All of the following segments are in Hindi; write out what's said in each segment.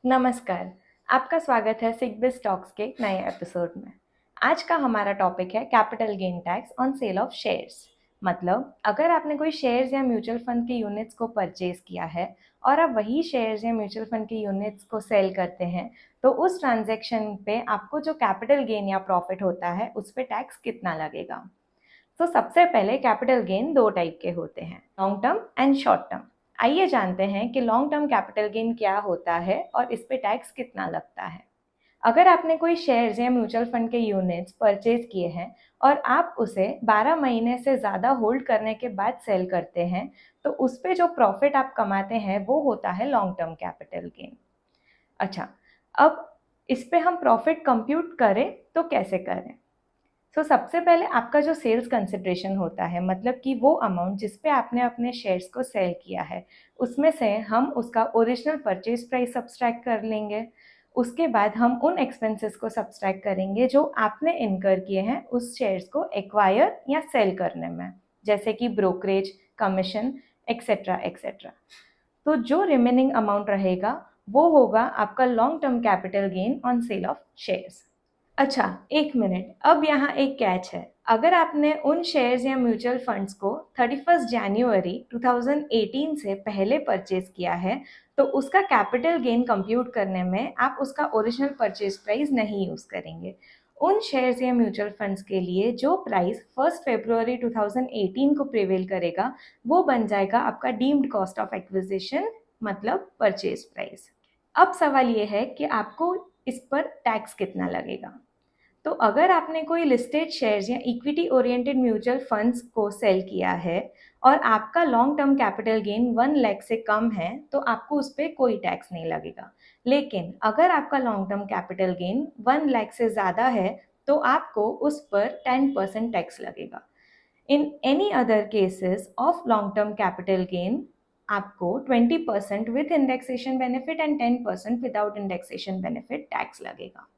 नमस्कार, आपका स्वागत है सिग्बिज टॉक्स के नए एपिसोड में। आज का हमारा टॉपिक है capital gain tax on sale of shares. मतलब अगर आपने कोई शेयर्स या म्यूचुअल फंड के यूनिट्स को परचेज किया है और आप वही शेयर्स या म्यूचुअल फंड के यूनिट्स को सेल करते हैं, तो उस ट्रांजैक्शन पे आपको जो कैपिटल गेन या प्रॉफिट होता है उस पर टैक्स कितना लगेगा। तो सबसे पहले कैपिटल गेन दो टाइप के होते हैं, long term and short term. आइए जानते हैं कि लॉन्ग टर्म कैपिटल गेन क्या होता है और इस पे टैक्स कितना लगता है। अगर आपने कोई शेयर्स या म्यूचुअल फंड के यूनिट्स परचेज किए हैं और आप उसे 12 महीने से ज़्यादा होल्ड करने के बाद सेल करते हैं, तो उस पे जो प्रॉफिट आप कमाते हैं वो होता है लॉन्ग टर्म कैपिटल गेन। अच्छा, अब इस पे हम प्रॉफिट कंप्यूट करें तो कैसे करें। सबसे पहले आपका जो सेल्स कंसिडरेशन होता है, मतलब कि वो अमाउंट जिस पे आपने अपने शेयर्स को सेल किया है, उसमें से हम उसका ओरिजिनल परचेज प्राइस सब्सट्रैक्ट कर लेंगे। उसके बाद हम उन एक्सपेंसेस को सब्सट्रैक्ट करेंगे जो आपने इनकर किए हैं उस शेयर्स को एक्वायर या सेल करने में, जैसे कि ब्रोकरेज, कमीशन, एक्सेट्रा एक्सेट्रा। तो जो रिमेनिंग अमाउंट रहेगा वो होगा आपका long term capital gain on sale of shares. अच्छा, एक मिनट, अब यहाँ एक कैच है। अगर आपने उन शेयर्स या म्यूचुअल फंड्स को 31 जनवरी 2018 से पहले परचेज किया है, तो उसका कैपिटल गेन कंप्यूट करने में आप उसका ओरिजिनल परचेज प्राइस नहीं यूज़ करेंगे। उन शेयर्स या म्यूचुअल फंड्स के लिए जो प्राइस 1 फरवरी 2018 को प्रिवेल करेगा वो बन जाएगा आपका डीम्ड कॉस्ट ऑफ एक्विजिशन, मतलब परचेज प्राइस। अब सवाल ये है कि आपको इस पर टैक्स कितना लगेगा। तो अगर आपने कोई लिस्टेड शेयर्स या इक्विटी ओरिएंटेड म्यूचुअल फंड्स को सेल किया है और आपका long term capital gain 1 lakh से कम है, तो आपको उस पर कोई टैक्स नहीं लगेगा। लेकिन अगर आपका long term capital gain 1 lakh से ज़्यादा है तो आपको उस पर 10% टैक्स लगेगा। In any other cases of long term capital gain आपको 20% with indexation benefit and 10% without indexation benefit tax लगेगा।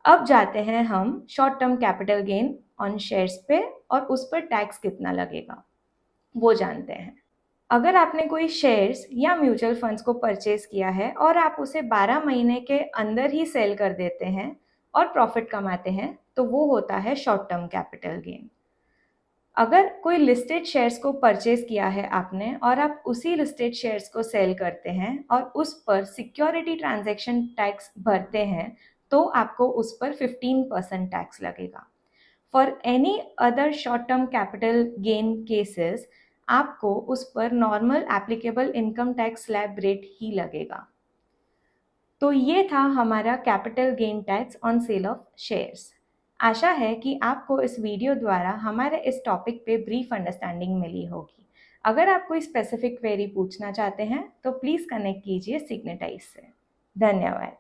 अब जाते हैं हम short term capital gain on shares पे और उस पर टैक्स कितना लगेगा वो जानते हैं। अगर आपने कोई शेयर्स या म्यूचुअल फंड्स को परचेज किया है और आप उसे 12 महीने के अंदर ही सेल कर देते हैं और प्रॉफिट कमाते हैं, तो वो होता है शॉर्ट टर्म कैपिटल गेन। अगर कोई लिस्टेड शेयर्स को परचेज किया है आपने और आप उसी लिस्टेड शेयर्स को सेल करते हैं और उस पर सिक्योरिटी ट्रांजैक्शन टैक्स भरते हैं, तो आपको उस पर 15% टैक्स लगेगा। For any other short term capital gain cases आपको उस पर normal applicable income tax slab rate ही लगेगा। तो ये था हमारा capital gain tax on sale of shares. आशा है कि आपको इस वीडियो द्वारा हमारे इस टॉपिक पे ब्रीफ अंडरस्टैंडिंग मिली होगी। अगर आप कोई स्पेसिफिक क्वेरी पूछना चाहते हैं तो प्लीज़ कनेक्ट कीजिए सिग्नेटाइज से। धन्यवाद।